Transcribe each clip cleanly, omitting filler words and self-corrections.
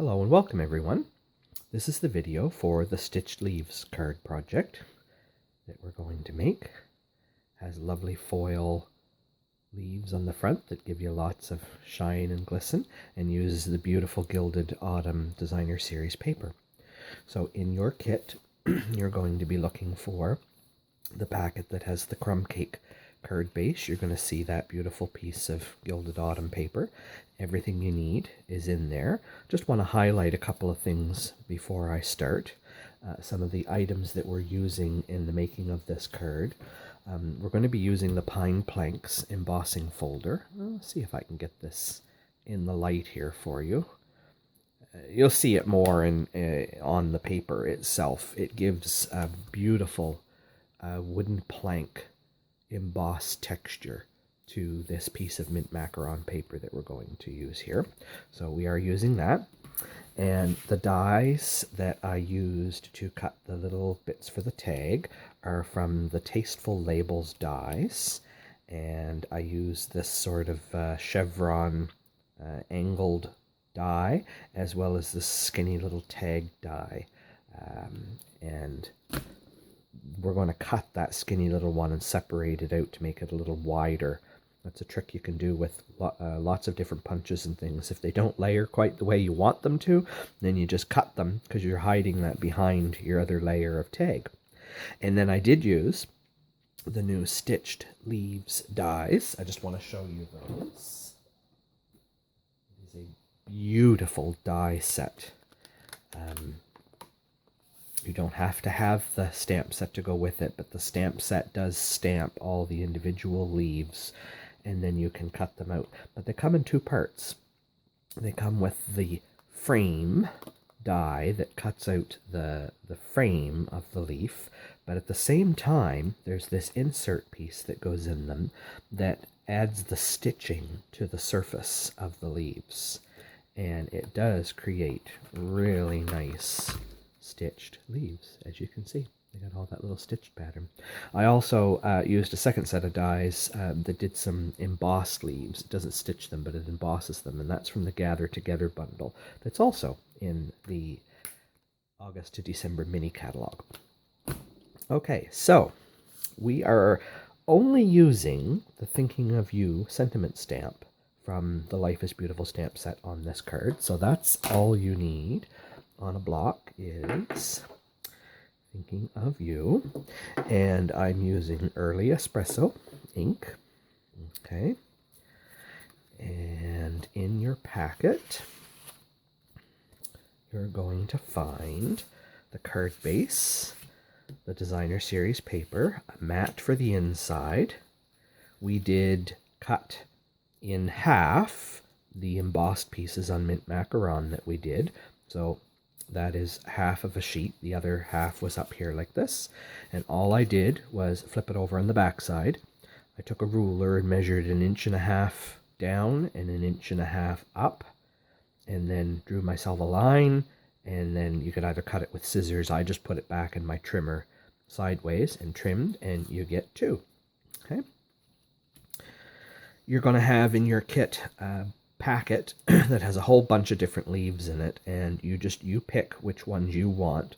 Hello and welcome everyone. This is the video for the Stitched Leaves card project that we're going to make. It has lovely foil leaves on the front that give you lots of shine and glisten, and uses the beautiful Gilded Autumn Designer Series paper. So in your kit you're going to be looking for the packet that has the crumb cake card base. You're going to see that beautiful piece of Gilded Autumn paper. Everything you need is in there. Just want to highlight a couple of things before I start. Some of the items that we're using in the making of this card. We're going to be using the Pine Planks embossing folder. Let's see if I can get this in the light here for you. You'll see it more on the paper itself. It gives a beautiful wooden plank embossed texture to this piece of mint macaron paper that we're going to use here. So we are using that. And the dies that I used to cut the little bits for the tag are from the Tasteful Labels dies. And I use this sort of chevron angled die, as well as this skinny little tag die. And we're going to cut that skinny little one and separate it out to make it a little wider. That's a trick you can do with lots of different punches and things. If they don't layer quite the way you want them to, then you just cut them because you're hiding that behind your other layer of tag. And then I did use the new Stitched Leaves dies. I just want to show you those. It is a beautiful die set. You don't have to have the stamp set to go with it, but the stamp set does stamp all the individual leaves, and then you can cut them out. But they come in two parts. They come with the frame die that cuts out the frame of the leaf, but at the same time, there's this insert piece that goes in them that adds the stitching to the surface of the leaves. And it does create really nice stitched leaves, as you can see. They got all that little stitched pattern. I also used a second set of dies that did some embossed leaves. It doesn't stitch them, but it embosses them, and that's from the Gather Together bundle that's also in the August to December mini catalog. Okay, so we are only using the Thinking of You sentiment stamp from the Life is Beautiful stamp set on this card, so that's all you need on a block is Thinking of You, and I'm using Early Espresso ink. Okay, and in your packet you're going to find the card base, the Designer Series paper, a mat for the inside. We did cut in half the embossed pieces on mint macaron that we did, so that is half of a sheet. The other half was up here like this. And all I did was flip it over on the back side. I took a ruler and measured 1.5 inches down and 1.5 inches up. And then drew myself a line. And then you could either cut it with scissors. I just put it back in my trimmer sideways and trimmed. And you get 2. Okay. You're going to have in your kit packet that has a whole bunch of different leaves in it, and you pick which ones you want.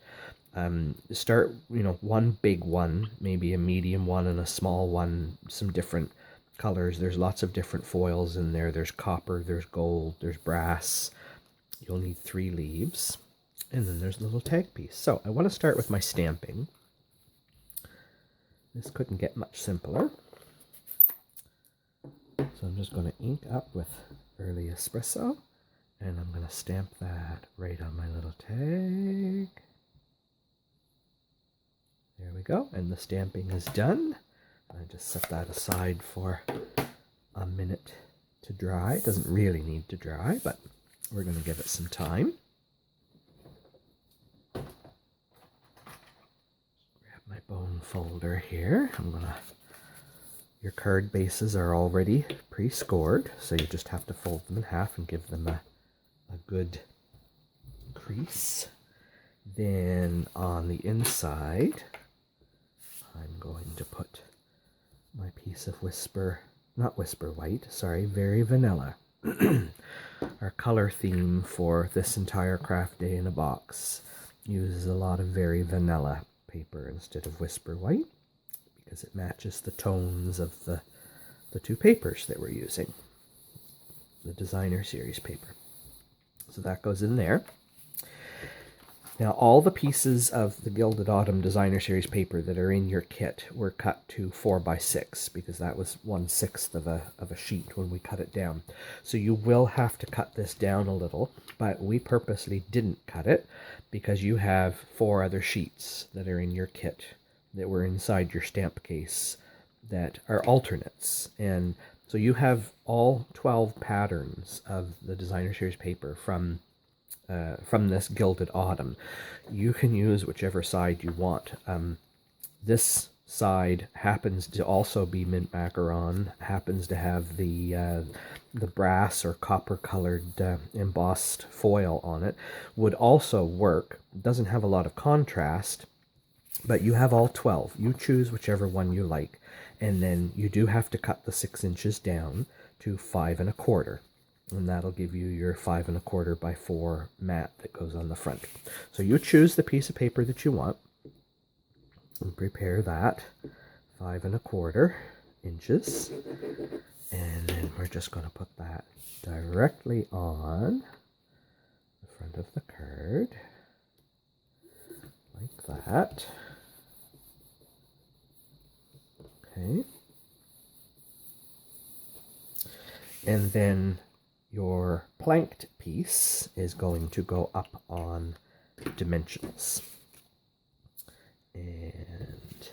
Start, one big one, maybe a medium one and a small one, some different colors. There's lots of different foils in there. There's copper, there's gold, there's brass. You'll need 3 leaves, and then there's a little tag piece. So I want to start with my stamping. This couldn't get much simpler. So I'm just going to ink up with Early Espresso, and I'm going to stamp that right on my little tag. There we go, and the stamping is done. I just set that aside for a minute to dry. It doesn't really need to dry, but we're going to give it some time. Grab my bone folder here. Your card bases are already pre-scored, so you just have to fold them in half and give them a good crease. Then on the inside, I'm going to put my piece of Very Vanilla. Our color theme for this entire craft day in a box uses a lot of very vanilla paper instead of Whisper White because it matches the tones of the two papers that we're using, the designer series paper. So that goes in there. Now, all the pieces of the Gilded Autumn Designer Series paper that are in your kit were cut to 4x6 because that was 1/6 of a sheet when we cut it down. So you will have to cut this down a little, but we purposely didn't cut it because you have 4 other sheets that are in your kit that were inside your stamp case that are alternates. And so you have all 12 patterns of the Designer Series paper from this Gilded Autumn. You can use whichever side you want. This side happens to also be mint macaron, happens to have the brass or copper colored embossed foil on it. Would also work. Doesn't have a lot of contrast, but you have all 12. You choose whichever one you like, and then you do have to cut the 6 inches down to 5 1/4. And that'll give you your 5 1/4 by 4 mat that goes on the front. So you choose the piece of paper that you want and prepare that 5 1/4 inches. And then we're just going to put that directly on the front of the card, like that. Okay. And then your planked piece is going to go up on dimensionals. And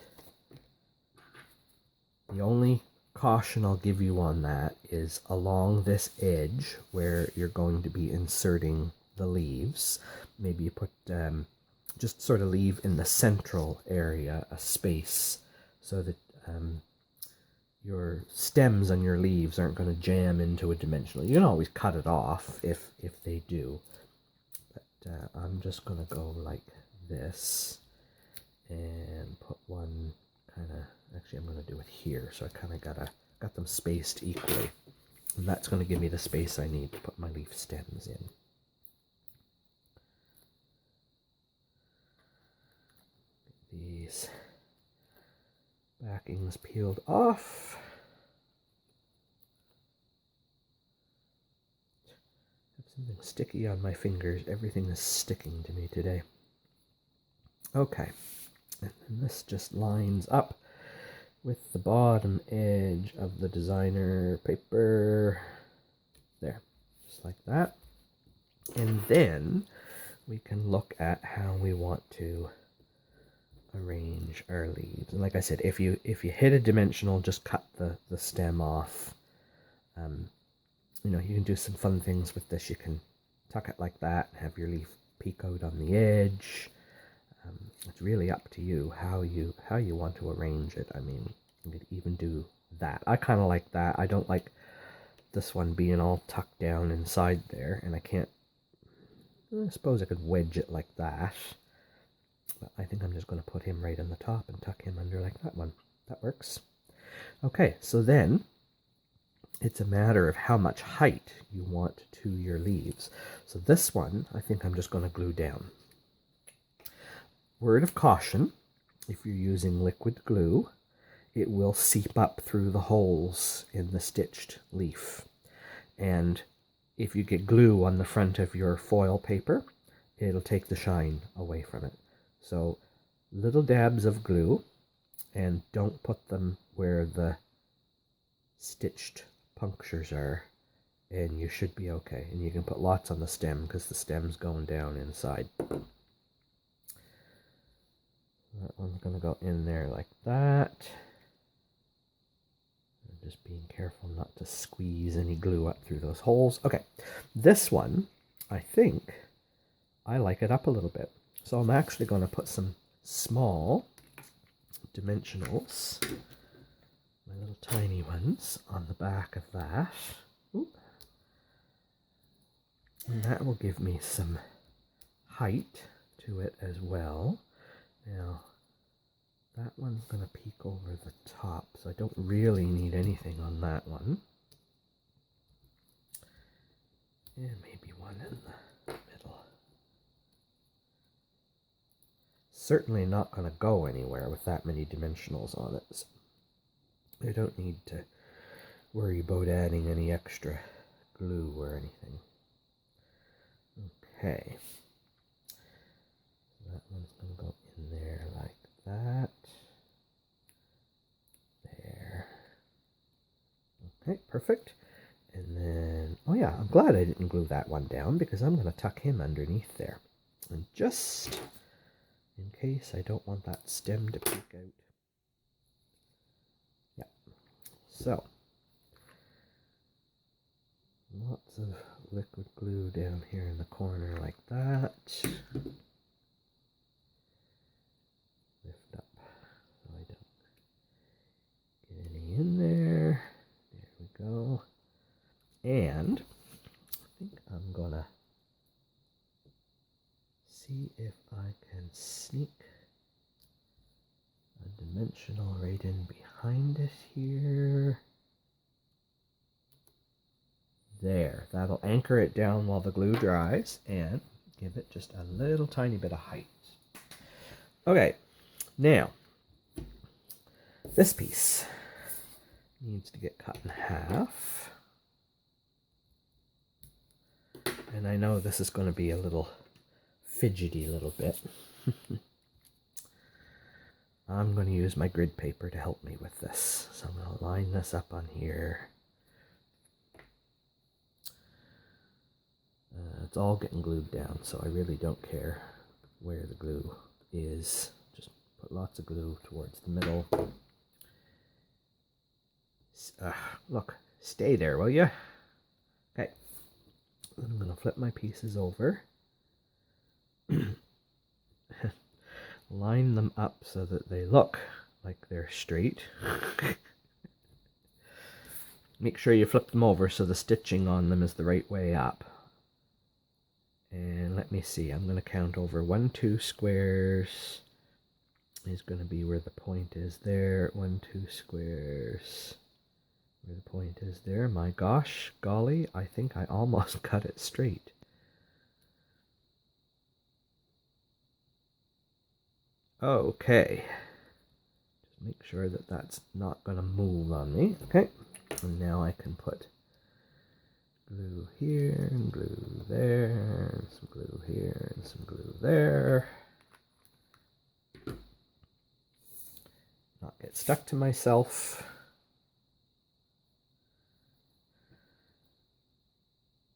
the only caution I'll give you on that is along this edge where you're going to be inserting the leaves. Maybe you put, just sort of leave in the central area a space so that your stems on your leaves aren't going to jam into a dimensional. You can always cut it off if they do. But I'm just going to go like this and put one kind of, actually I'm going to do it here. So I kind of got them spaced equally. And that's going to give me the space I need to put my leaf stems in. These backings peeled off. I have something sticky on my fingers. Everything is sticking to me today. Okay, and then this just lines up with the bottom edge of the designer paper. There, just like that. And then we can look at how we want to arrange our leaves. And like I said, if you hit a dimensional, just cut the stem off. You know, you can do some fun things with this. You can tuck it like that, have your leaf peek out on the edge. It's really up to you how you want to arrange it. I mean, you could even do that. I kind of like that. I don't like this one being all tucked down inside there, and I suppose I could wedge it like that. But I think I'm just going to put him right on the top and tuck him under like that one. That works. Okay, so then it's a matter of how much height you want to your leaves. So this one, I think I'm just going to glue down. Word of caution, if you're using liquid glue, it will seep up through the holes in the stitched leaf. And if you get glue on the front of your foil paper, it'll take the shine away from it. So little dabs of glue, and don't put them where the stitched punctures are, and you should be okay. And you can put lots on the stem because the stem's going down inside. That one's going to go in there like that. Just being careful not to squeeze any glue up through those holes. Okay, this one, I think I like it up a little bit. So I'm actually going to put some small dimensionals, my little tiny ones, on the back of that. Oop. And that will give me some height to it as well. Now, that one's going to peek over the top, so I don't really need anything on that one. And maybe one in the middle. Certainly not going to go anywhere with that many dimensionals on it. So I don't need to worry about adding any extra glue or anything. Okay. So that one's going to go in there like that. There. Okay, perfect. And then, oh yeah, I'm glad I didn't glue that one down because I'm going to tuck him underneath there. And just in case I don't want that stem to peek out. Yeah. So, lots of liquid glue down here in the corner like that. Lift up so I don't get any in there. There we go. And I think I'm gonna see if I can sneak a dimensional right in behind it here. There, that'll anchor it down while the glue dries and give it just a little tiny bit of height. Okay, now this piece needs to get cut in half. And I know this is going to be a little fidgety little bit. I'm going to use my grid paper to help me with this. So I'm going to line this up on here. It's all getting glued down, so I really don't care where the glue is. Just put lots of glue towards the middle. Look, stay there, will you? Okay. I'm going to flip my pieces over. Line them up so that they look like they're straight. Make sure you flip them over so the stitching on them is the right way up. And let me see, I'm going to count over 1, 2 squares is going to be where the point is there. 1, 2 squares where the point is there. My gosh, golly, I think I almost cut it straight. Okay, just make sure that that's not going to move on me. Okay, and now I can put glue here, and glue there, and some glue here, and some glue there. Not get stuck to myself.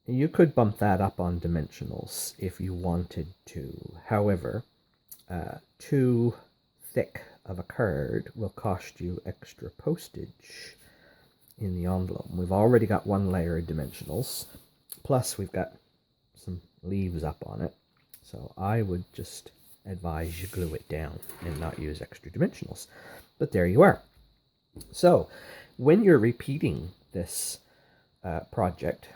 You could bump that up on dimensionals if you wanted to. However, too thick of a card will cost you extra postage in the envelope. We've already got one layer of dimensionals, plus we've got some leaves up on it. So I would just advise you glue it down and not use extra dimensionals. But there you are. So when you're repeating this project,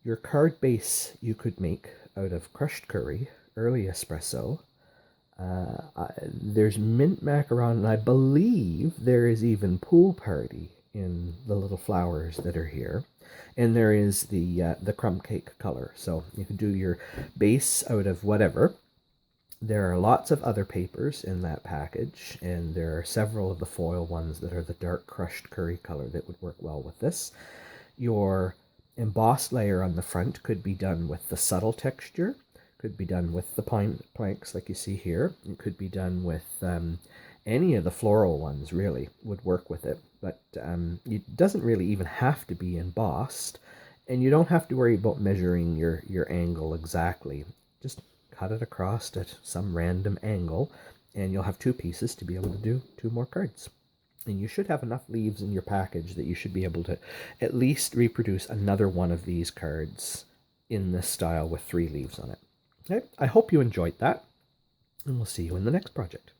your card base you could make out of crushed curry, early espresso. There's mint macaron, and I believe there is even pool party in the little flowers that are here. And there is the crumb cake color. So you can do your base out of whatever. There are lots of other papers in that package, and there are several of the foil ones that are the dark crushed curry color that would work well with this. Your embossed layer on the front could be done with the subtle texture, could be done with the pine planks like you see here. It could be done with any of the floral ones, really, would work with it. But it doesn't really even have to be embossed, and you don't have to worry about measuring your angle exactly. Just cut it across at some random angle, and you'll have 2 pieces to be able to do 2 more cards. And you should have enough leaves in your package that you should be able to at least reproduce another one of these cards in this style with 3 leaves on it. Okay, I hope you enjoyed that, and we'll see you in the next project.